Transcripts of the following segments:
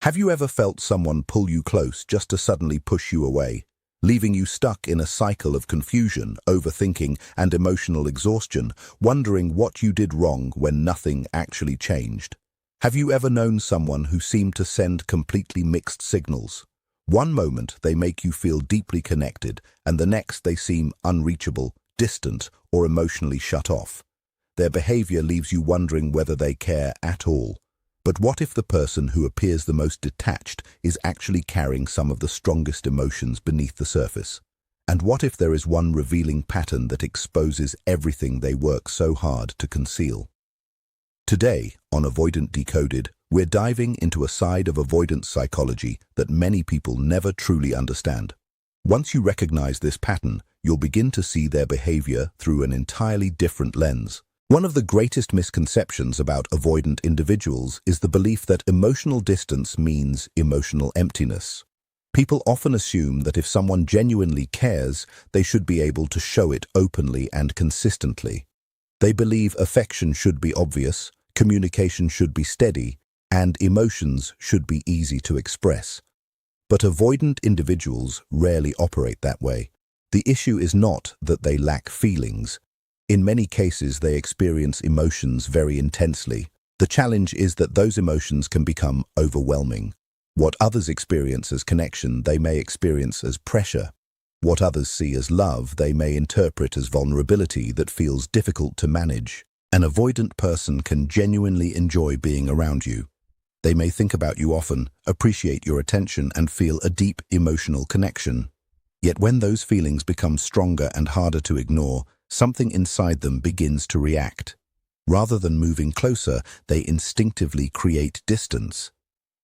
Have you ever felt someone pull you close just to suddenly push you away, leaving you stuck in a cycle of confusion, overthinking, and emotional exhaustion, wondering what you did wrong when nothing actually changed? Have you ever known someone who seemed to send completely mixed signals? One moment they make you feel deeply connected, and the next they seem unreachable, distant, or emotionally shut off. Their behavior leaves you wondering whether they care at all. But what if the person who appears the most detached is actually carrying some of the strongest emotions beneath the surface? And what if there is one revealing pattern that exposes everything they work so hard to conceal? Today, on Avoidant Decoded, we're diving into a side of avoidance psychology that many people never truly understand. Once you recognize this pattern, you'll begin to see their behavior through an entirely different lens. One of the greatest misconceptions about avoidant individuals is the belief that emotional distance means emotional emptiness. People often assume that if someone genuinely cares, they should be able to show it openly and consistently. They believe affection should be obvious, communication should be steady, and emotions should be easy to express. But avoidant individuals rarely operate that way. The issue is not that they lack feelings. In many cases, they experience emotions very intensely. The challenge is that those emotions can become overwhelming. What others experience as connection, they may experience as pressure. What others see as love, they may interpret as vulnerability that feels difficult to manage. An avoidant person can genuinely enjoy being around you. They may think about you often, appreciate your attention, and feel a deep emotional connection. Yet when those feelings become stronger and harder to ignore, something inside them begins to react. Rather than moving closer, they instinctively create distance.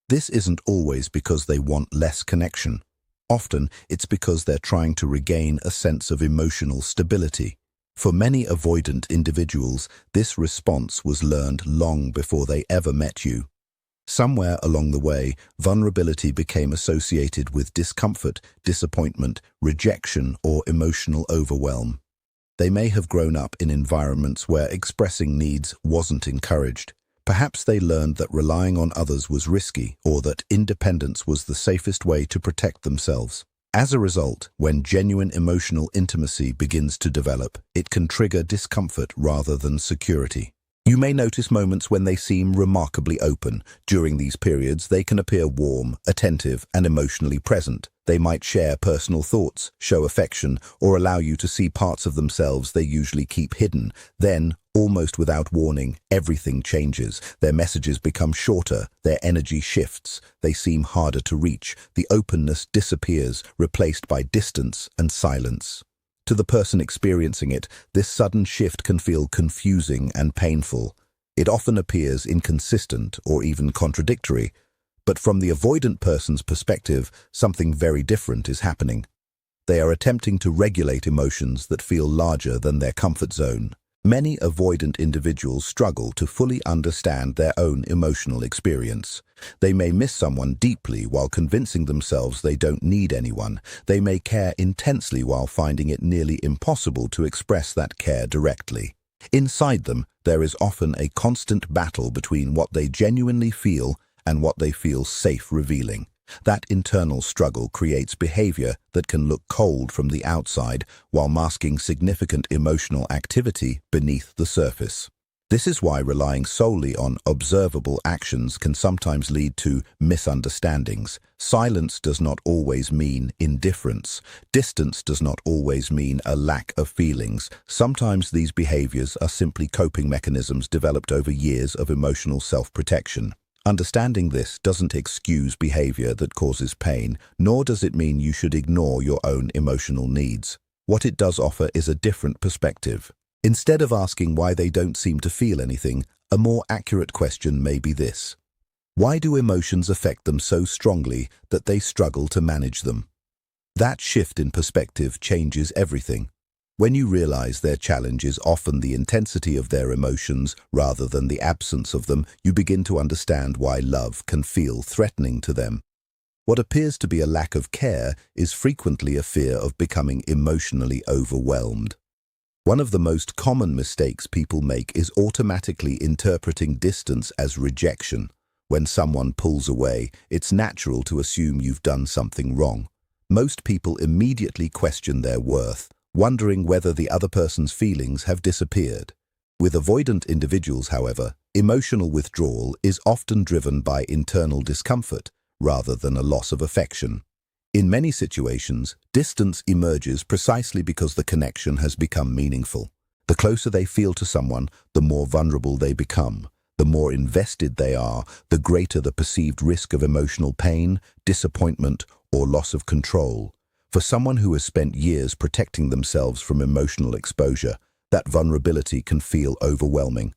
This isn't always because they want less connection. Often, it's because they're trying to regain a sense of emotional stability. For many avoidant individuals, this response was learned long before they ever met you. Somewhere along the way, vulnerability became associated with discomfort, disappointment, rejection, or emotional overwhelm. They may have grown up in environments where expressing needs wasn't encouraged. Perhaps they learned that relying on others was risky, or that independence was the safest way to protect themselves. As a result, when genuine emotional intimacy begins to develop, it can trigger discomfort rather than security. You may notice moments when they seem remarkably open. During these periods, they can appear warm, attentive, and emotionally present. They might share personal thoughts, show affection, or allow you to see parts of themselves they usually keep hidden. Then, almost without warning, everything changes. Their messages become shorter, their energy shifts, they seem harder to reach. The openness disappears, replaced by distance and silence. To the person experiencing it, this sudden shift can feel confusing and painful. It often appears inconsistent or even contradictory. But from the avoidant person's perspective, something very different is happening. They are attempting to regulate emotions that feel larger than their comfort zone. Many avoidant individuals struggle to fully understand their own emotional experience. They may miss someone deeply while convincing themselves they don't need anyone. They may care intensely while finding it nearly impossible to express that care directly. Inside them, there is often a constant battle between what they genuinely feel and what they feel safe revealing. That internal struggle creates behavior that can look cold from the outside while masking significant emotional activity beneath the surface. This is why relying solely on observable actions can sometimes lead to misunderstandings. Silence does not always mean indifference. Distance does not always mean a lack of feelings. Sometimes these behaviors are simply coping mechanisms developed over years of emotional self-protection. Understanding this doesn't excuse behavior that causes pain, nor does it mean you should ignore your own emotional needs. What it does offer is a different perspective. Instead of asking why they don't seem to feel anything, a more accurate question may be this: why do emotions affect them so strongly that they struggle to manage them? That shift in perspective changes everything. When you realize their challenge is often the intensity of their emotions rather than the absence of them, you begin to understand why love can feel threatening to them. What appears to be a lack of care is frequently a fear of becoming emotionally overwhelmed. One of the most common mistakes people make is automatically interpreting distance as rejection, When someone pulls away, it's natural to assume you've done something wrong. Most people immediately question their worth, wondering whether the other person's feelings have disappeared. With avoidant individuals, however, emotional withdrawal is often driven by internal discomfort rather than a loss of affection. In many situations, distance emerges precisely because the connection has become meaningful. The closer they feel to someone, the more vulnerable they become. The more invested they are, the greater the perceived risk of emotional pain, disappointment, or loss of control. For someone who has spent years protecting themselves from emotional exposure, that vulnerability can feel overwhelming.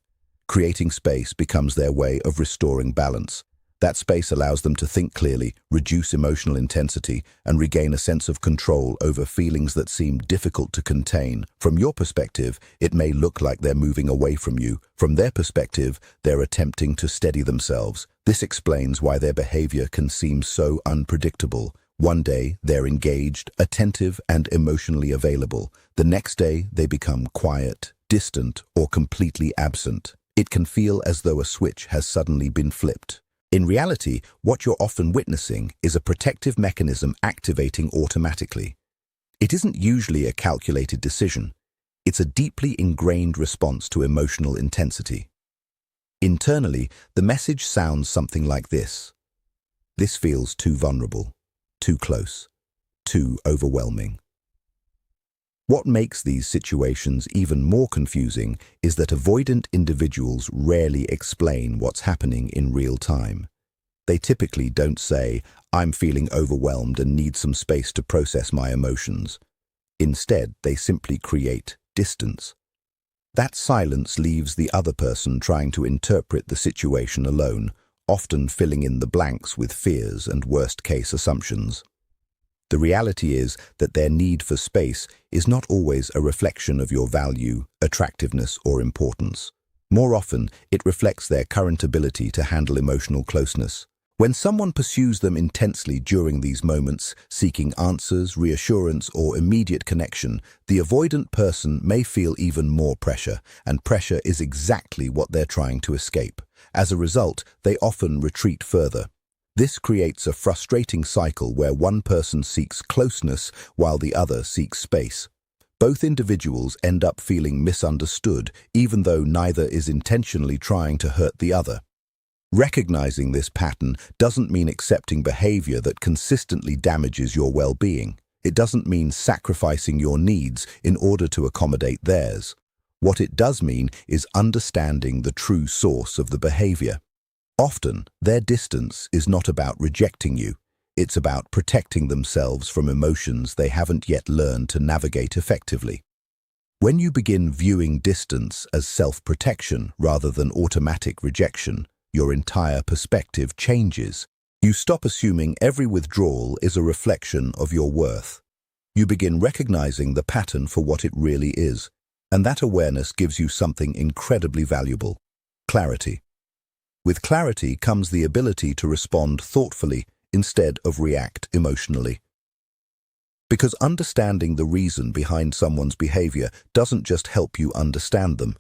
Creating space becomes their way of restoring balance. That space allows them to think clearly, reduce emotional intensity, and regain a sense of control over feelings that seem difficult to contain. From your perspective, it may look like they're moving away from you. From their perspective, they're attempting to steady themselves. This explains why their behavior can seem so unpredictable. One day, they're engaged, attentive, and emotionally available. The next day, they become quiet, distant, or completely absent. It can feel as though a switch has suddenly been flipped. In reality, what you're often witnessing is a protective mechanism activating automatically. It isn't usually a calculated decision. It's a deeply ingrained response to emotional intensity. Internally, the message sounds something like this. This feels too vulnerable, too close, too overwhelming. What makes these situations even more confusing is that avoidant individuals rarely explain what's happening in real time. They typically don't say, "I'm feeling overwhelmed and need some space to process my emotions." Instead, they simply create distance. That silence leaves the other person trying to interpret the situation alone, often filling in the blanks with fears and worst-case assumptions. The reality is that their need for space is not always a reflection of your value, attractiveness, or importance. More often, it reflects their current ability to handle emotional closeness. When someone pursues them intensely during these moments, seeking answers, reassurance, or immediate connection, the avoidant person may feel even more pressure, and pressure is exactly what they're trying to escape. As a result, they often retreat further. This creates a frustrating cycle where one person seeks closeness while the other seeks space. Both individuals end up feeling misunderstood, even though neither is intentionally trying to hurt the other. Recognizing this pattern doesn't mean accepting behavior that consistently damages your well-being. It doesn't mean sacrificing your needs in order to accommodate theirs. What it does mean is understanding the true source of the behavior. Often, their distance is not about rejecting you. It's about protecting themselves from emotions they haven't yet learned to navigate effectively. When you begin viewing distance as self-protection rather than automatic rejection, your entire perspective changes. You stop assuming every withdrawal is a reflection of your worth. You begin recognizing the pattern for what it really is, and that awareness gives you something incredibly valuable: clarity. With clarity comes the ability to respond thoughtfully instead of react emotionally. Because understanding the reason behind someone's behavior doesn't just help you understand them,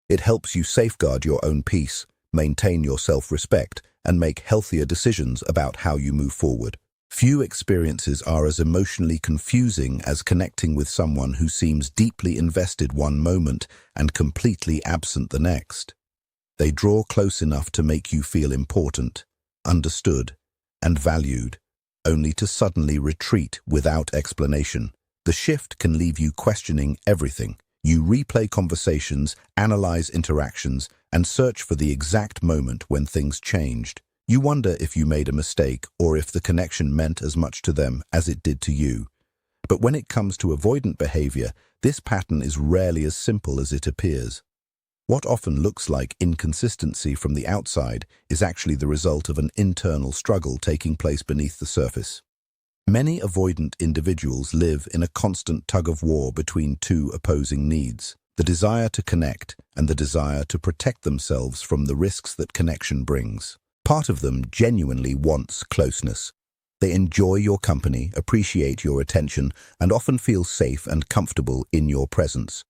it helps you safeguard your own peace, maintain your self-respect, and make healthier decisions about how you move forward. Few experiences are as emotionally confusing as connecting with someone who seems deeply invested one moment and completely absent the next. They draw close enough to make you feel important, understood, and valued, only to suddenly retreat without explanation. The shift can leave you questioning everything. You replay conversations, analyze interactions, and search for the exact moment when things changed. You wonder if you made a mistake or if the connection meant as much to them as it did to you. But when it comes to avoidant behavior, this pattern is rarely as simple as it appears. What often looks like inconsistency from the outside is actually the result of an internal struggle taking place beneath the surface. Many avoidant individuals live in a constant tug-of-war between two opposing needs: the desire to connect and the desire to protect themselves from the risks that connection brings. Part of them genuinely wants closeness. They enjoy your company, appreciate your attention, and often feel safe and comfortable in your presence.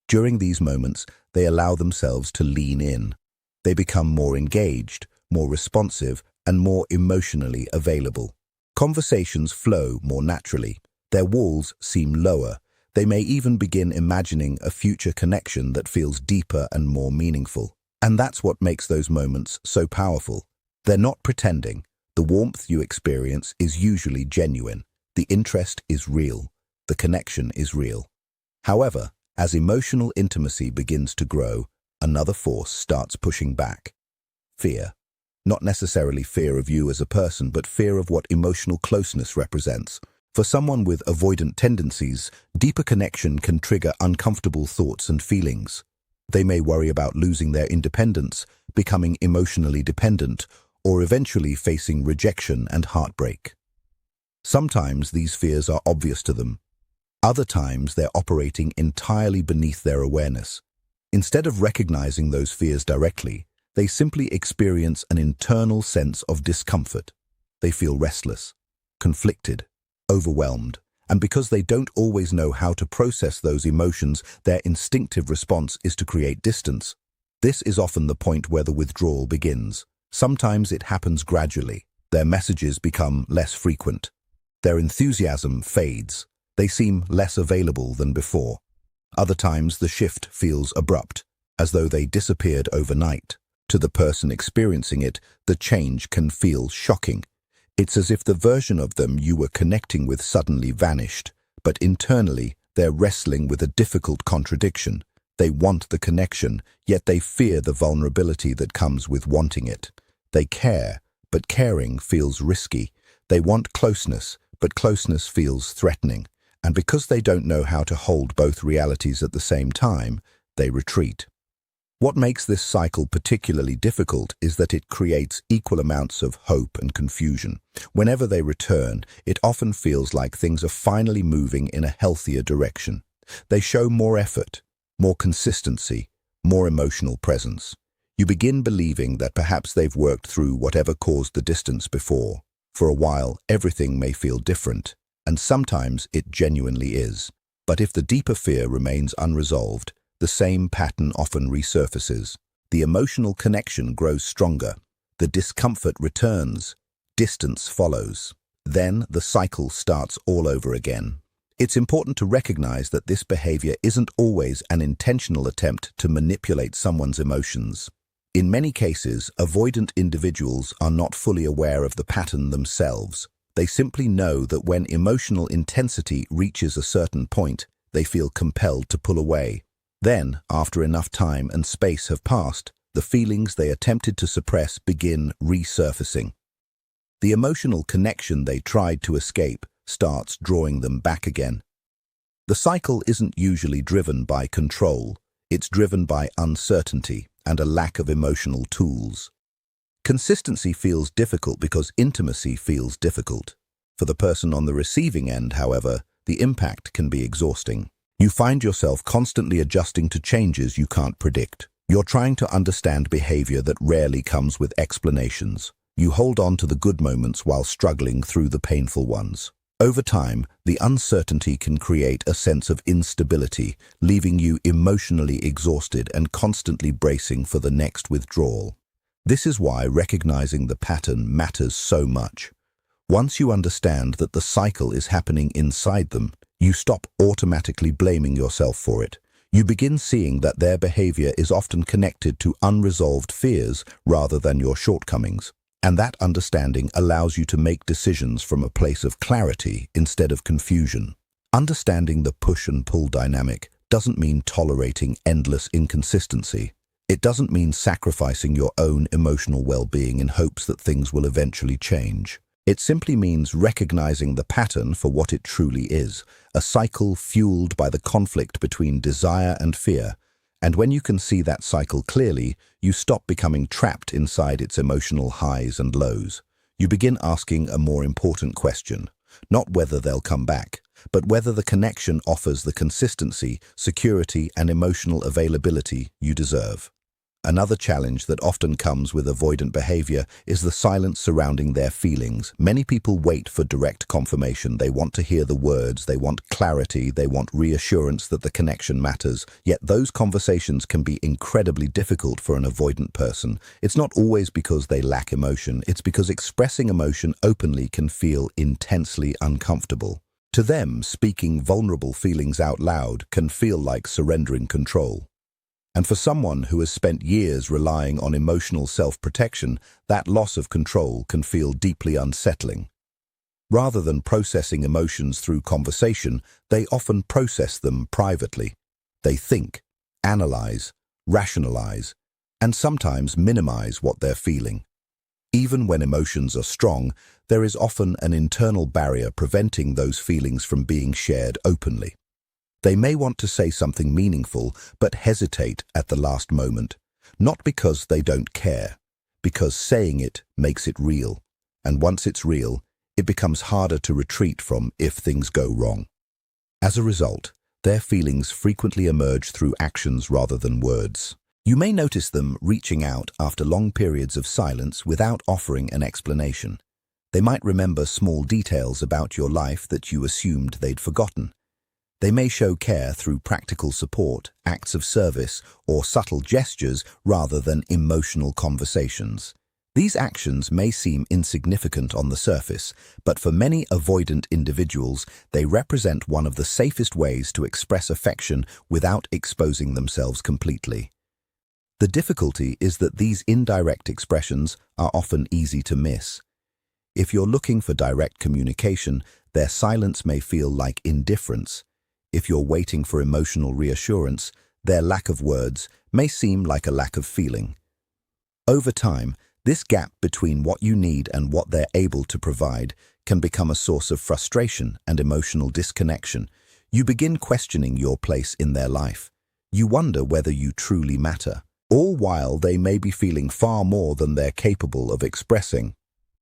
During these moments, they allow themselves to lean in. They become more engaged, more responsive, and more emotionally available. Conversations flow more naturally. Their walls seem lower. They may even begin imagining a future connection that feels deeper and more meaningful. And that's what makes those moments so powerful. They're not pretending. The warmth you experience is usually genuine. The interest is real. The connection is real. However, as emotional intimacy begins to grow, another force starts pushing back. Fear. Not necessarily fear of you as a person, but fear of what emotional closeness represents. For someone with avoidant tendencies, deeper connection can trigger uncomfortable thoughts and feelings. They may worry about losing their independence, becoming emotionally dependent, or eventually facing rejection and heartbreak. Sometimes these fears are obvious to them. Other times they're operating entirely beneath their awareness. Instead of recognizing those fears directly, they simply experience an internal sense of discomfort. They feel restless, conflicted, overwhelmed, and because they don't always know how to process those emotions, their instinctive response is to create distance. This is often the point where the withdrawal begins. Sometimes it happens gradually. Their messages become less frequent. Their enthusiasm fades. They seem less available than before. Other times the shift feels abrupt, as though they disappeared overnight. To the person experiencing it, the change can feel shocking. It's as if the version of them you were connecting with suddenly vanished, but internally they're wrestling with a difficult contradiction. They want the connection, yet they fear the vulnerability that comes with wanting it. They care, but caring feels risky. They want closeness, but closeness feels threatening. And because they don't know how to hold both realities at the same time, they retreat. What makes this cycle particularly difficult is that it creates equal amounts of hope and confusion. Whenever they return, it often feels like things are finally moving in a healthier direction. They show more effort, more consistency, more emotional presence. You begin believing that perhaps they've worked through whatever caused the distance before. For a while, everything may feel different, and sometimes it genuinely is. But if the deeper fear remains unresolved, the same pattern often resurfaces. The emotional connection grows stronger. The discomfort returns. Distance follows. Then the cycle starts all over again. It's important to recognize that this behavior isn't always an intentional attempt to manipulate someone's emotions. In many cases, avoidant individuals are not fully aware of the pattern themselves. They simply know that when emotional intensity reaches a certain point, they feel compelled to pull away. Then, after enough time and space have passed, the feelings they attempted to suppress begin resurfacing. The emotional connection they tried to escape starts drawing them back again. The cycle isn't usually driven by control. It's driven by uncertainty and a lack of emotional tools. Consistency feels difficult because intimacy feels difficult. For the person on the receiving end, however, the impact can be exhausting. You find yourself constantly adjusting to changes you can't predict. You're trying to understand behavior that rarely comes with explanations. You hold on to the good moments while struggling through the painful ones. Over time, the uncertainty can create a sense of instability, leaving you emotionally exhausted and constantly bracing for the next withdrawal. This is why recognizing the pattern matters so much. Once you understand that the cycle is happening inside them, you stop automatically blaming yourself for it. You begin seeing that their behavior is often connected to unresolved fears rather than your shortcomings. And that understanding allows you to make decisions from a place of clarity instead of confusion. Understanding the push and pull dynamic doesn't mean tolerating endless inconsistency. It doesn't mean sacrificing your own emotional well-being in hopes that things will eventually change. It simply means recognizing the pattern for what it truly is, a cycle fueled by the conflict between desire and fear. And when you can see that cycle clearly, you stop becoming trapped inside its emotional highs and lows. You begin asking a more important question, not whether they'll come back, but whether the connection offers the consistency, security, and emotional availability you deserve. Another challenge that often comes with avoidant behavior is the silence surrounding their feelings. Many people wait for direct confirmation. They want to hear the words, they want clarity, they want reassurance that the connection matters. Yet those conversations can be incredibly difficult for an avoidant person. It's not always because they lack emotion, it's because expressing emotion openly can feel intensely uncomfortable. To them, speaking vulnerable feelings out loud can feel like surrendering control. And for someone who has spent years relying on emotional self-protection, that loss of control can feel deeply unsettling. Rather than processing emotions through conversation, they often process them privately. They think, analyze, rationalize, and sometimes minimize what they're feeling. Even when emotions are strong, there is often an internal barrier preventing those feelings from being shared openly. They may want to say something meaningful, but hesitate at the last moment, not because they don't care, because saying it makes it real. And once it's real, it becomes harder to retreat from if things go wrong. As a result, their feelings frequently emerge through actions rather than words. You may notice them reaching out after long periods of silence without offering an explanation. They might remember small details about your life that you assumed they'd forgotten. They may show care through practical support, acts of service, or subtle gestures rather than emotional conversations. These actions may seem insignificant on the surface, but for many avoidant individuals, they represent one of the safest ways to express affection without exposing themselves completely. The difficulty is that these indirect expressions are often easy to miss. If you're looking for direct communication, their silence may feel like indifference. If you're waiting for emotional reassurance, their lack of words may seem like a lack of feeling. Over time, this gap between what you need and what they're able to provide can become a source of frustration and emotional disconnection. You begin questioning your place in their life. You wonder whether you truly matter, all while they may be feeling far more than they're capable of expressing.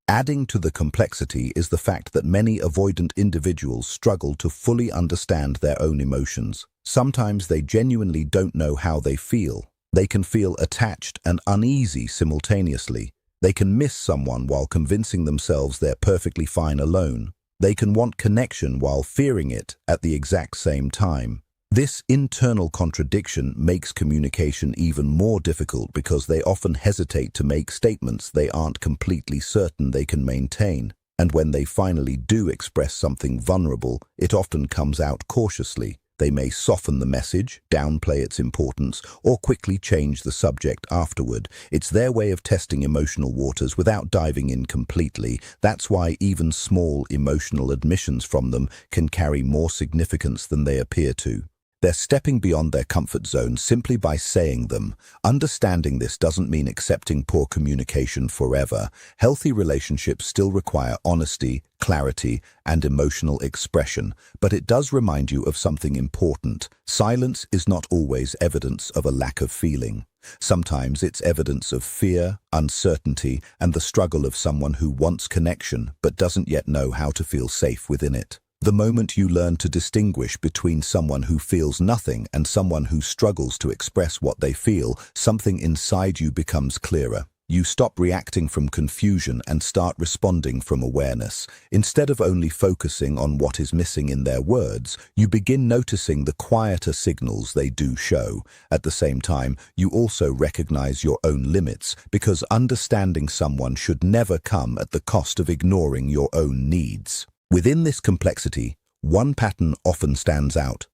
Adding to the complexity is the fact that many avoidant individuals struggle to fully understand their own emotions. Sometimes they genuinely don't know how they feel. They can feel attached and uneasy simultaneously. They can miss someone while convincing themselves they're perfectly fine alone. They can want connection while fearing it at the exact same time. This internal contradiction makes communication even more difficult because they often hesitate to make statements they aren't completely certain they can maintain. And when they finally do express something vulnerable, it often comes out cautiously. They may soften the message, downplay its importance, or quickly change the subject afterward. It's their way of testing emotional waters without diving in completely. That's why even small emotional admissions from them can carry more significance than they appear to. They're stepping beyond their comfort zone simply by saying them. Understanding this doesn't mean accepting poor communication forever. Healthy relationships still require honesty, clarity, and emotional expression, but it does remind you of something important. Silence is not always evidence of a lack of feeling. Sometimes it's evidence of fear, uncertainty, and the struggle of someone who wants connection but doesn't yet know how to feel safe within it. The moment you learn to distinguish between someone who feels nothing and someone who struggles to express what they feel, something inside you becomes clearer. You stop reacting from confusion and start responding from awareness. Instead of only focusing on what is missing in their words, you begin noticing the quieter signals they do show. At the same time, you also recognize your own limits, because understanding someone should never come at the cost of ignoring your own needs. Within this complexity, one pattern often stands out.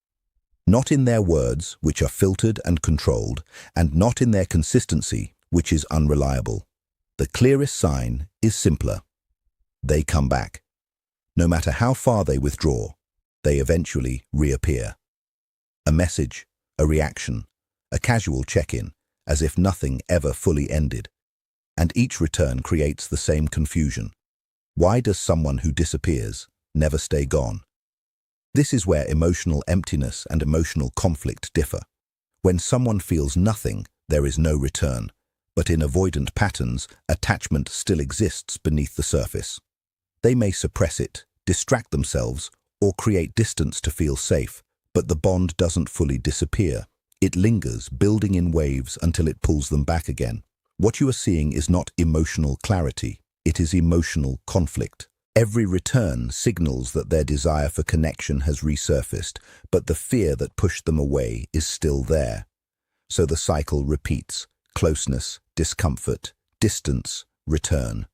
Not in their words, which are filtered and controlled, and not in their consistency, which is unreliable. The clearest sign is simpler. They come back. No matter how far they withdraw, they eventually reappear. A message, a reaction, a casual check-in, as if nothing ever fully ended. And each return creates the same confusion. Why does someone who disappears never stay gone? This is where emotional emptiness and emotional conflict differ. When someone feels nothing, there is no return. But in avoidant patterns, attachment still exists beneath the surface. They may suppress it, distract themselves, or create distance to feel safe, but the bond doesn't fully disappear. It lingers, building in waves until it pulls them back again. What you are seeing is not emotional clarity, it is emotional conflict. Every return signals that their desire for connection has resurfaced, but the fear that pushed them away is still there. So the cycle repeats: closeness, discomfort, distance, return.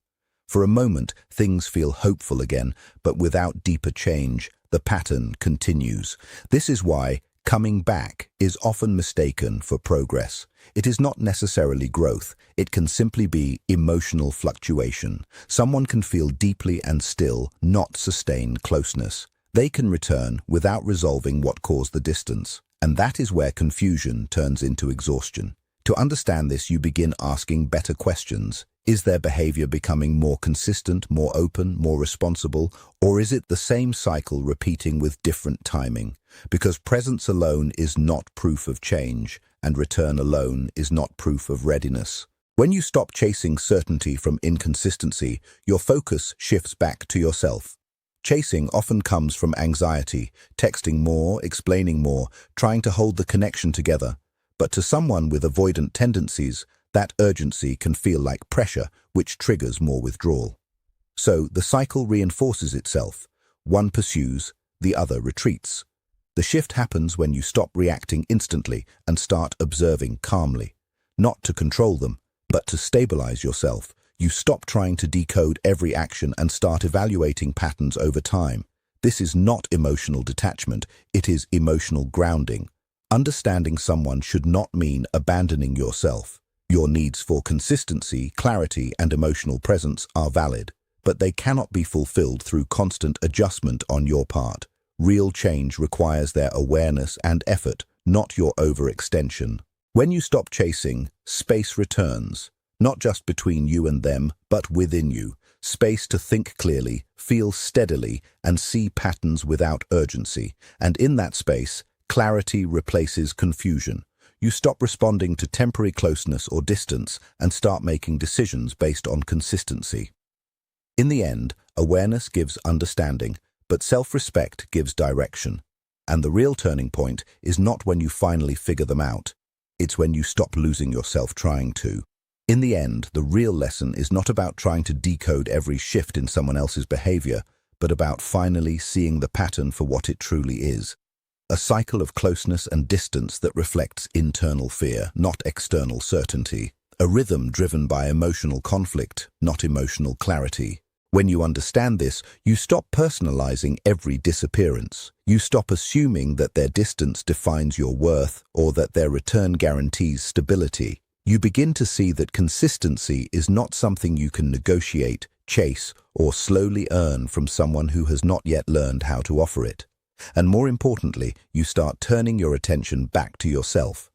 For a moment, things feel hopeful again, but without deeper change, the pattern continues. This is why coming back is often mistaken for progress. It is not necessarily growth. It can simply be emotional fluctuation. Someone can feel deeply and still not sustain closeness. They can return without resolving what caused the distance. And that is where confusion turns into exhaustion. To understand this, you begin asking better questions. Is their behavior becoming more consistent, more open, more responsible, or is it the same cycle repeating with different timing? Because presence alone is not proof of change, and return alone is not proof of readiness. When you stop chasing certainty from inconsistency, your focus shifts back to yourself. Chasing often comes from anxiety, texting more, explaining more, trying to hold the connection together. But to someone with avoidant tendencies, that urgency can feel like pressure, which triggers more withdrawal. So the cycle reinforces itself. One pursues, the other retreats. The shift happens when you stop reacting instantly and start observing calmly. Not to control them, but to stabilize yourself. You stop trying to decode every action and start evaluating patterns over time. This is not emotional detachment, it is emotional grounding. Understanding someone should not mean abandoning yourself. Your needs for consistency, clarity, and emotional presence are valid, but they cannot be fulfilled through constant adjustment on your part. Real change requires their awareness and effort, not your overextension. When you stop chasing, space returns, not just between you and them, but within you. Space to think clearly, feel steadily, and see patterns without urgency. And in that space, clarity replaces confusion. You stop responding to temporary closeness or distance and start making decisions based on consistency. In the end, awareness gives understanding, but self-respect gives direction. And the real turning point is not when you finally figure them out. It's when you stop losing yourself trying to. In the end, the real lesson is not about trying to decode every shift in someone else's behavior, but about finally seeing the pattern for what it truly is. A cycle of closeness and distance that reflects internal fear, not external certainty. A rhythm driven by emotional conflict, not emotional clarity. When you understand this, you stop personalizing every disappearance. You stop assuming that their distance defines your worth or that their return guarantees stability. You begin to see that consistency is not something you can negotiate, chase, or slowly earn from someone who has not yet learned how to offer it. And more importantly, you start turning your attention back to yourself,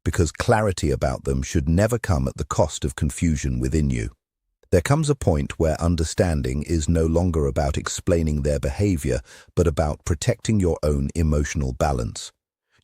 because clarity about them should never come at the cost of confusion within you. There comes a point where understanding is no longer about explaining their behavior, but about protecting your own emotional balance.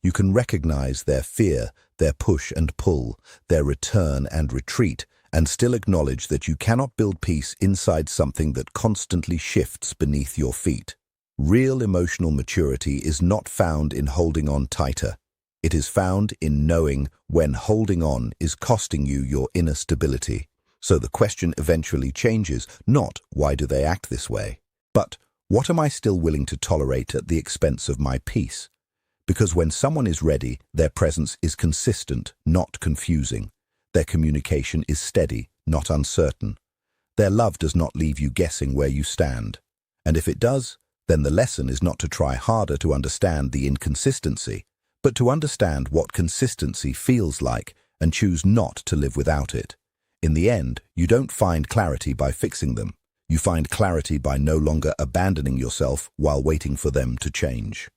You can recognize their fear, their push and pull, their return and retreat, and still acknowledge that you cannot build peace inside something that constantly shifts beneath your feet. Real emotional maturity is not found in holding on tighter. It is found in knowing when holding on is costing you your inner stability. So the question eventually changes, not why do they act this way, but what am I still willing to tolerate at the expense of my peace? Because when someone is ready, their presence is consistent, not confusing. Their communication is steady, not uncertain. Their love does not leave you guessing where you stand. And if it does, then the lesson is not to try harder to understand the inconsistency, but to understand what consistency feels like and choose not to live without it. In the end, you don't find clarity by fixing them. You find clarity by no longer abandoning yourself while waiting for them to change.